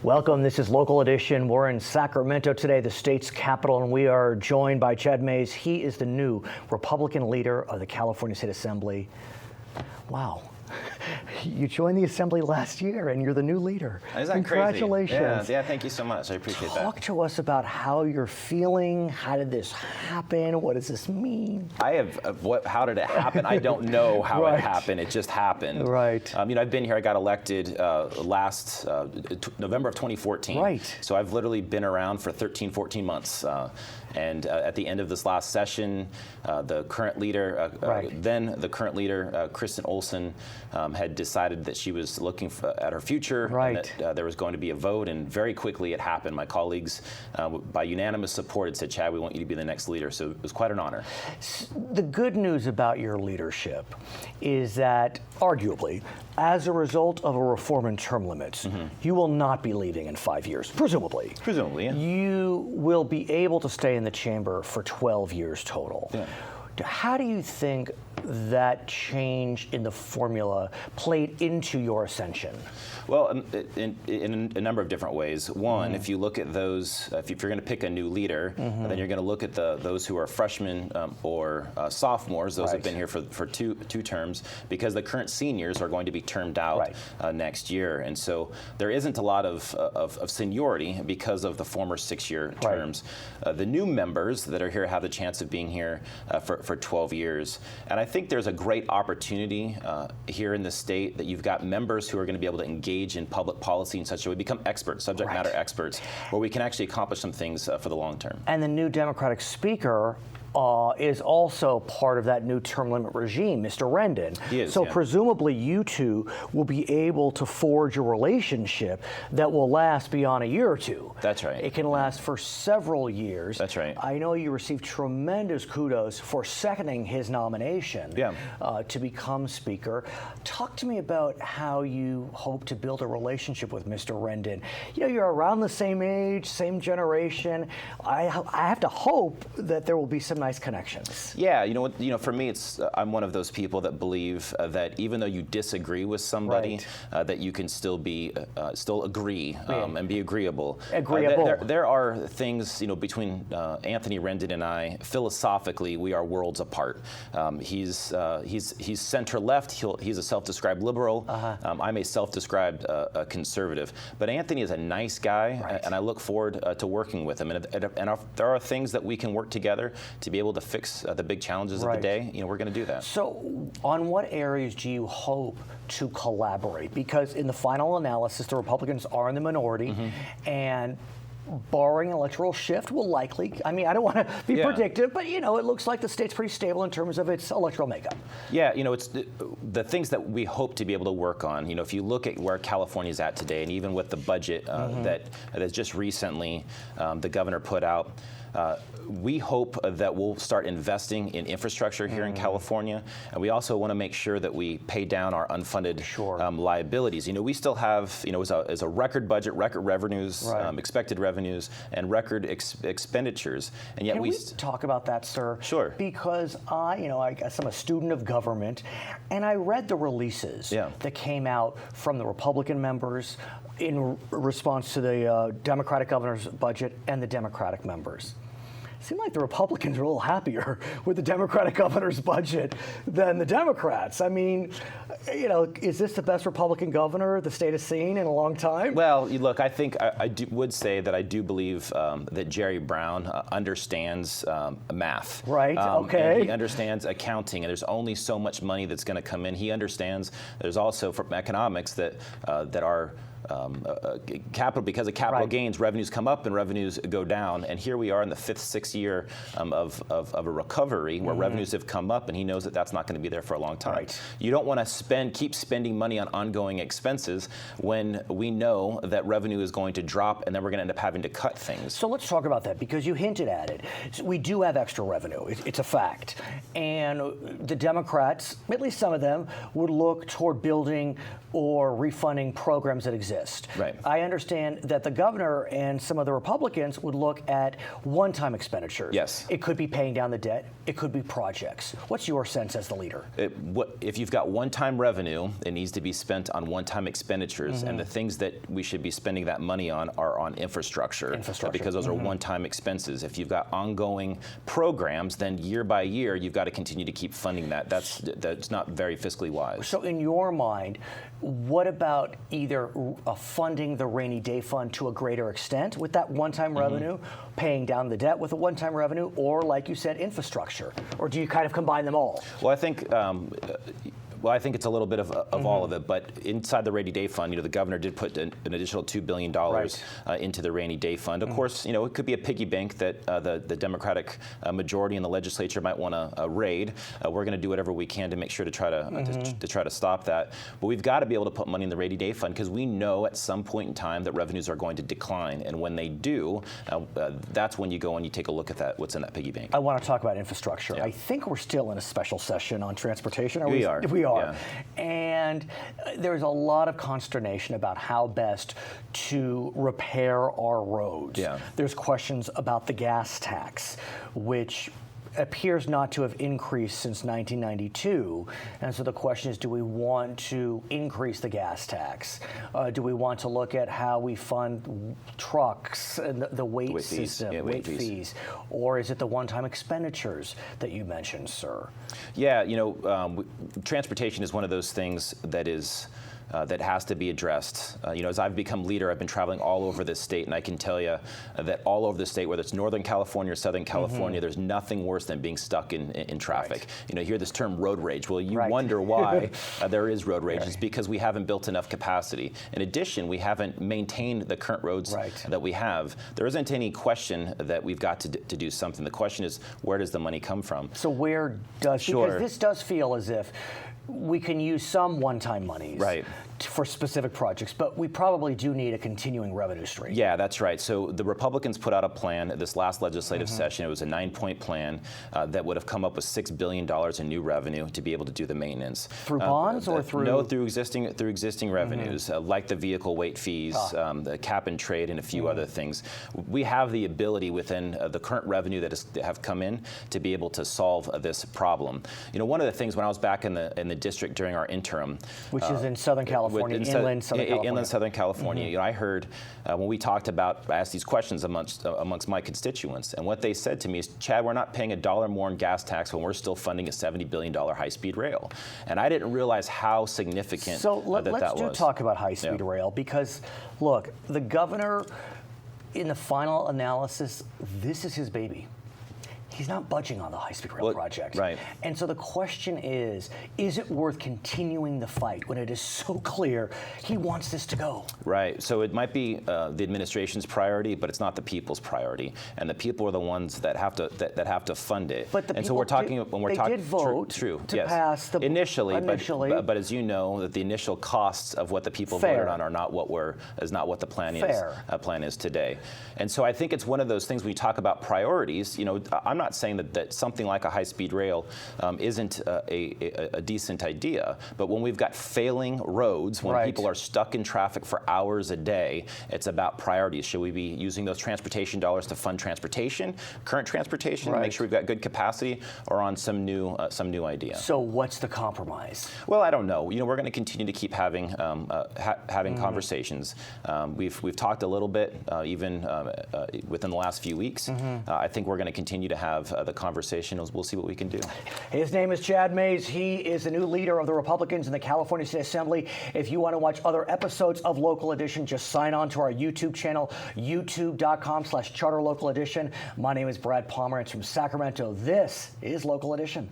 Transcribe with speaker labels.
Speaker 1: Welcome. This is Local Edition. We're in Sacramento today, the state's capital, and we are joined by Chad Mayes. He is the new Republican leader of the California State Assembly. Wow. You joined the Assembly last year, and you're the new leader.
Speaker 2: Isn't that
Speaker 1: Congratulations.
Speaker 2: crazy? Yeah, thank you so much. I appreciate that.
Speaker 1: Talk to us about how you're feeling. How did this happen? What does this mean?
Speaker 2: How did it happen? I don't know how
Speaker 1: Right.
Speaker 2: it happened. It just happened.
Speaker 1: Right.
Speaker 2: I've been here. I got elected last November of 2014.
Speaker 1: Right.
Speaker 2: So I've literally been around for 13, 14 months. And at the end of this last session, the current leader, Kristen Olson, had decided that she was looking at her future,
Speaker 1: Right.
Speaker 2: and that there was going to be a vote, and very quickly it happened. My colleagues, by unanimous support, had said, "Chad, we want you to be the next leader." So it was quite an honor.
Speaker 1: The good news about your leadership is that, arguably, as a result of a reform in term limits, you will not be leaving in 5 years, presumably.
Speaker 2: Presumably, yeah.
Speaker 1: You will be able to stay in the chamber for 12 years total.
Speaker 2: Yeah.
Speaker 1: How do you think that change in the formula played into your ascension?
Speaker 2: Well, in a number of different ways. One, if you look at those, if you're going to pick a new leader, then you're going to look at those who are freshmen or sophomores. Those have been here for two terms, because the current seniors are going to be termed out next year. And so there isn't a lot of seniority because of the former 6-year terms. The new members that are here have the chance of being here for 12 years. And I think there's a great opportunity here in the state that you've got members who are going to be able to engage in public policy in such a way, become experts, subject matter experts, where we can actually accomplish some things for the long term.
Speaker 1: And the new Democratic Speaker is also part of that new term limit regime, Mr. Rendon.
Speaker 2: He is,
Speaker 1: so
Speaker 2: yeah.
Speaker 1: presumably you two will be able to forge a relationship that will last beyond a year or two.
Speaker 2: That's right.
Speaker 1: It can last for several years.
Speaker 2: That's right.
Speaker 1: I know you received tremendous kudos for seconding his nomination to become Speaker. Talk to me about how you hope to build a relationship with Mr. Rendon. You know, you're around the same age, same generation. I have to hope that there will be some nice connections.
Speaker 2: Yeah, for me, I'm one of those people that believe that even though you disagree with somebody, that you can still agree and be agreeable. There are things, between Anthony Rendon and I. Philosophically, we are worlds apart. He's center left. He's a self-described liberal. I'm a self-described conservative. But Anthony is a nice guy, and I look forward to working with him. And there are things that we can work together to be able to fix the big challenges of the day. We're going to do that.
Speaker 1: So on what areas do you hope to collaborate? Because in the final analysis, the Republicans are in the minority, and barring an electoral shift will likely, I don't want to be predictive, but it looks like the state's pretty stable in terms of its electoral makeup. Yeah,
Speaker 2: it's the things that we hope to be able to work on. If you look at where California's at today, and even with the budget that's just recently the governor put out, we hope that we'll start investing in infrastructure here in California, and we also want to make sure that we pay down our unfunded liabilities. We still have, as a record budget, record revenues, expected revenues, and record expenditures, and yet
Speaker 1: Can we talk about that, sir?
Speaker 2: Sure.
Speaker 1: Because I guess I'm a student of government, and I read the releases that came out from the Republican members in response to the Democratic governor's budget and the Democratic members. It seemed like the Republicans were a little happier with the Democratic governor's budget than the Democrats. Is this the best Republican governor the state has seen in a long time?
Speaker 2: Well, look, I think I would say that I do believe that Jerry Brown understands math.
Speaker 1: Right, okay.
Speaker 2: And he understands accounting, and there's only so much money that's going to come in. He understands there's also from economics that are capital, because of capital gains, revenues come up and revenues go down. And here we are in the 5th, 6th year of a recovery where revenues have come up, and he knows that that's not going to be there for a long time. You don't want to keep spending money on ongoing expenses when we know that revenue is going to drop, and then we're going to end up having to cut things.
Speaker 1: So let's talk about that, because you hinted at it. We do have extra revenue. It's a fact. And the Democrats, at least some of them, would look toward building or refunding programs that exist. exist.
Speaker 2: Right.
Speaker 1: I understand that the governor and some of the Republicans would look at one-time expenditures.
Speaker 2: Yes.
Speaker 1: It could be paying down the debt. It could be projects. What's your sense as the leader?
Speaker 2: If you've got one-time revenue, it needs to be spent on one-time expenditures, and the things that we should be spending that money on are on infrastructure. Because those are one-time expenses. If you've got ongoing programs, then year by year, you've got to continue to keep funding that. That's not very fiscally wise.
Speaker 1: So in your mind, what about either funding the rainy day fund to a greater extent with that one-time revenue, paying down the debt with a one-time revenue, or like you said, infrastructure? Or do you kind of combine them all?
Speaker 2: Well, I think it's a little bit of all of it, but inside the rainy day fund, the governor did put an additional $2 billion into the rainy day fund. Of course, it could be a piggy bank that the Democratic majority in the legislature might want to raid. We're going to do whatever we can to make sure to try to stop that. But we've got to be able to put money in the rainy day fund because we know at some point in time that revenues are going to decline, and when they do, that's when you go and you take a look at what's in that piggy bank.
Speaker 1: I want to talk about infrastructure.
Speaker 2: Yeah.
Speaker 1: I think we're still in a special session on transportation.
Speaker 2: We are.
Speaker 1: We are.
Speaker 2: Yeah.
Speaker 1: And there's a lot of consternation about how best to repair our roads.
Speaker 2: Yeah.
Speaker 1: There's questions about the gas tax, which appears not to have increased since 1992. And so the question is, do we want to increase the gas tax? Do we want to look at how we fund trucks and the weight system, weight fees? Or is it the one-time expenditures that you mentioned, sir?
Speaker 2: Yeah, transportation is one of those things that is that has to be addressed. As I've become leader, I've been traveling all over this state, and I can tell you that all over the state, whether it's Northern California or Southern California, there's nothing worse than being stuck in traffic.
Speaker 1: Right.
Speaker 2: You hear this term road rage. Well, you wonder why there is road rage. It's because we haven't built enough capacity. In addition, we haven't maintained the current roads that we have. There isn't any question that we've got to do something. The question is, where does the money come from?
Speaker 1: So where does, because this does feel as if we can use some one-time monies for specific projects, but we probably do need a continuing revenue stream.
Speaker 2: Yeah, that's right. So the Republicans put out a plan this last legislative session. It was a 9-point plan that would have come up with $6 billion in new revenue to be able to do the maintenance.
Speaker 1: Through bonds or through?
Speaker 2: No, through existing revenues, like the vehicle weight fees, the cap and trade, and a few other things. We have the ability within the current revenue that have come in to be able to solve this problem. One of the things when I was back in the district during our interim,
Speaker 1: which is in Southern California, inland Southern California. I heard when we talked about, I asked these questions amongst my constituents, and what they said to me is, Chad, we're not paying $1 more in gas tax when we're still funding a $70 billion HighSpeed Rail, and I didn't realize how significant that was. So let's talk about HighSpeed Rail, because look, the governor, in the final analysis, this is his baby. He's not budging on the HighSpeed Rail project.
Speaker 2: Right.
Speaker 1: And so the question is it worth continuing the fight when it is so clear he wants this to go? Right.
Speaker 2: So it might be the administration's priority, but it's not the people's priority. And the people are the ones that have to fund it.
Speaker 1: But the
Speaker 2: and
Speaker 1: people
Speaker 2: so we're talking
Speaker 1: did vote
Speaker 2: to
Speaker 1: yes. pass the
Speaker 2: initially. But as you know, that the initial costs of what the people voted on are not what the plan is today. And so I think it's one of those things when you talk about priorities. I'm not saying that something like a high-speed rail isn't a decent idea, but when we've got failing roads, when people are stuck in traffic for hours a day, it's about priorities. Should we be using those transportation dollars to fund current transportation, to make sure we've got good capacity, or on some new idea?
Speaker 1: So what's the compromise?
Speaker 2: Well, I don't know. We're going to continue to keep having conversations. We've talked a little bit, even within the last few weeks. I think we're going to continue to have the conversation. We'll see what we can do.
Speaker 1: His name is Chad Mays. He is the new leader of the Republicans in the California State Assembly. If you want to watch other episodes of Local Edition, just sign on to our YouTube channel, youtube.com/charterlocaledition. My name is Brad Pomerance from Sacramento. This is Local Edition.